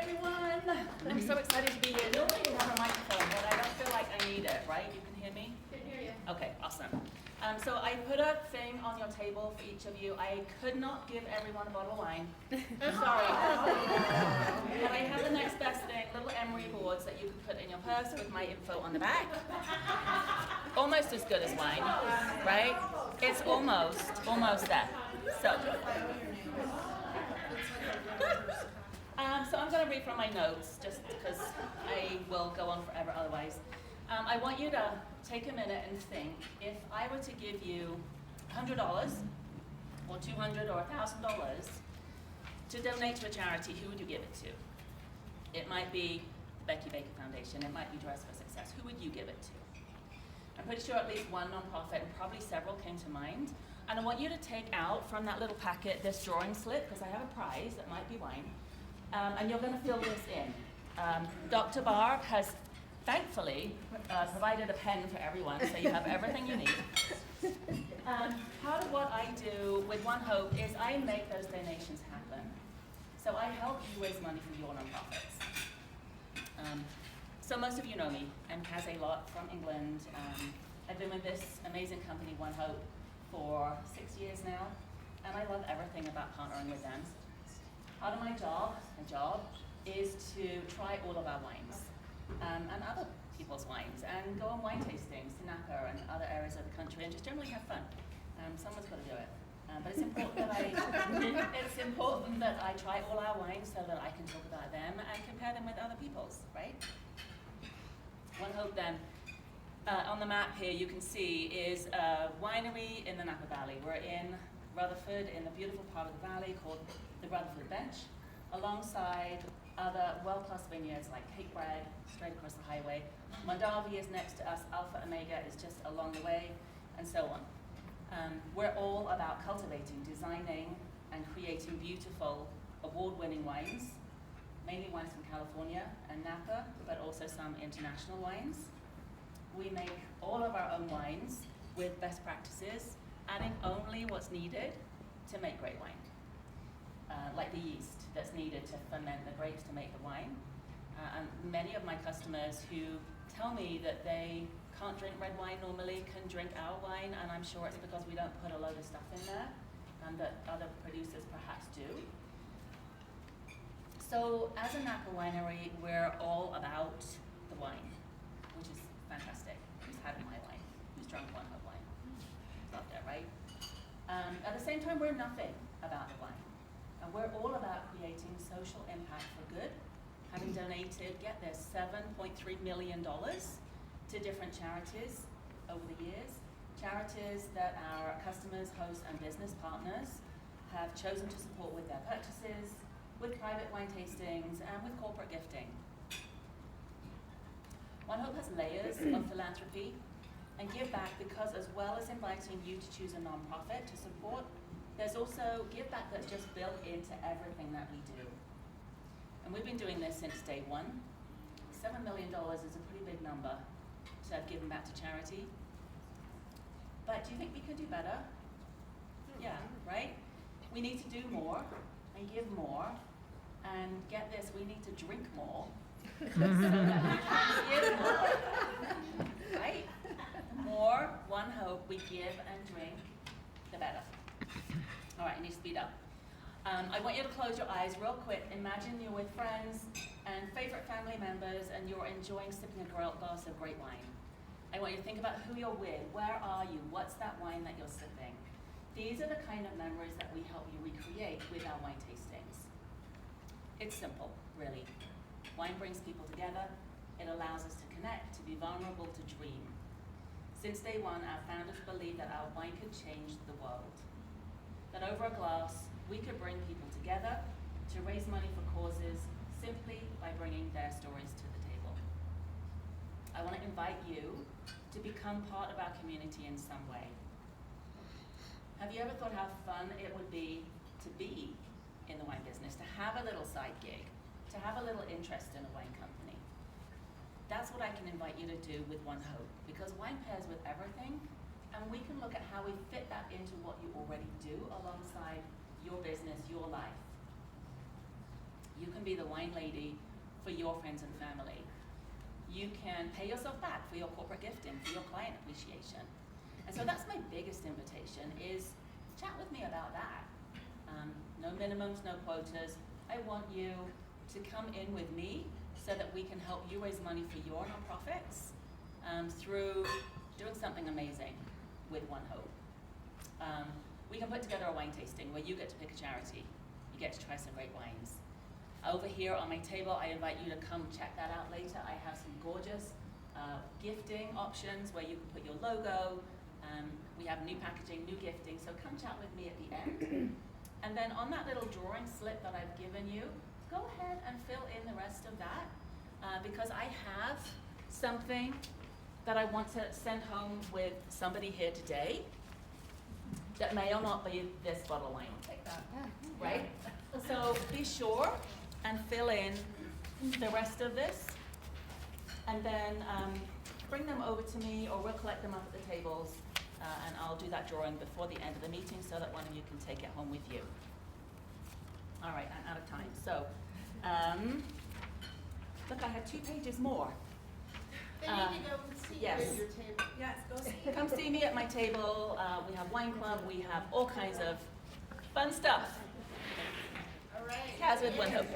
everyone. I'm so excited to be here. Normally you have a microphone, but I don't feel like I need it, right? You can hear me? Can hear you. Okay, awesome. So I put a thing on your table for each of you. I could not give everyone a bottle of wine. Sorry. But I have the next best thing, little emery boards that you can put in your purse with my info on the back. Almost as good as wine, right? It's almost there. So I'm going to read from my notes just because I will go on forever otherwise. I want you to take a minute and think, if I were to give you $100 or $200 or $1,000 to donate to a charity, who would you give it to? It might be the Becky Baker Foundation, it might be Dress for Success. Who would you give it to? I'm pretty sure at least one nonprofit and probably several came to mind. And I want you to take out from that little packet this drawing slip, because I have a prize that might be wine. And you're going to fill this in. Dr. Barb has thankfully provided a pen for everyone, so you have everything you need. Part of what I do with ONEHOPE is I make those donations happen. So I help you raise money for your nonprofits. So most of you know me. I'm Kaz A-Lot from England. I've been with this amazing company, ONEHOPE, for 6 years now, and I love everything about partnering with them. Part of my job is to try all of our wines and other people's wines, and go on wine tastings to Napa and other areas of the country, and just generally have fun. Someone's got to do it, but it's important that I try all our wines so that I can talk about them and compare them with other people's, right? ONEHOPE then, on the map here you can see is a winery in the Napa Valley. We're in Rutherford, in the beautiful part of the valley called the Rutherford Bench, alongside other well-placed vineyards like Cape Bread, straight across the highway. Mondavi is next to us, Alpha Omega is just along the way, and so on. We're all about cultivating, designing, and creating beautiful, award-winning wines, mainly wines from California and Napa, but also some international wines. We make all of our own wines with best practices, adding only what's needed to make great wine. Like the yeast that's needed to ferment the grapes to make the wine. And many of my customers who tell me that they can't drink red wine normally can drink our wine, and I'm sure it's because we don't put a load of stuff in there that other producers perhaps do. So as a Napa winery, we're all about the wine, which is fantastic. Who's had my wine? Who's drunk ONEHOPE wine? Loved it, right? At the same time, we're nothing about the wine. And we're all about creating social impact for good, having donated, get this, $7.3 million to different charities over the years. Charities that our customers, hosts, and business partners have chosen to support with their purchases, with private wine tastings, and with corporate gifting. ONEHOPE has layers of philanthropy and give back because, as well as inviting you to choose a nonprofit to support, there's also give back that's just built into everything that we do. And we've been doing this since day one. $7 million is a pretty big number to have given back to charity. But do you think we could do better? Yeah, right? We need to do more and give more. And get this, we need to drink more so that we can give more. Right? The more ONEHOPE we give and drink, the better. All right, I need to speed up. I want you to close your eyes real quick. Imagine you're with friends and favorite family members and you're enjoying sipping a glass of great wine. I want you to think about who you're with. Where are you? What's that wine that you're sipping? These are the kind of memories that we help you recreate with our wine tastings. It's simple, really. Wine brings people together. It allows us to connect, to be vulnerable, to dream. Since day one, our founders believed that our wine could change the world. That over a glass, we could bring people together to raise money for causes simply by bringing their stories to the table. I want to invite you to become part of our community in some way. Have you ever thought how fun it would be in the wine business, to have a little side gig, to have a little interest in a wine company? That's what I can invite you to do with ONEHOPE, because wine pairs with everything, and we can look at how we fit that into what you already do alongside your business, your life. You can be the wine lady for your friends and family. You can pay yourself back for your corporate gifting, for your client appreciation. And so that's my biggest invitation is chat with me about that. No minimums, no quotas. I want you to come in with me so that we can help you raise money for your nonprofits through doing something amazing with ONEHOPE. We can put together a wine tasting where you get to pick a charity. You get to try some great wines. Over here on my table, I invite you to come check that out later. I have some gorgeous gifting options where you can put your logo. We have new packaging, new gifting, so come chat with me at the end. And then on that little drawing slip that I've given you, go ahead and fill in the rest of that because I have something that I want to send home with somebody here today that may or not be this bottle of wine. Take that. Right? So be sure and fill in the rest of this and then bring them over to me or we'll collect them up at the tables and I'll do that drawing before the end of the meeting so that one of you can take it home with you. All right, I'm out of time. So, look, I have 2 pages more. They need to go and see yes. you at your table. Yes, go see. Come see me at my table. We have wine club. We have all kinds of fun stuff. All right. Kaz with ONEHOPE.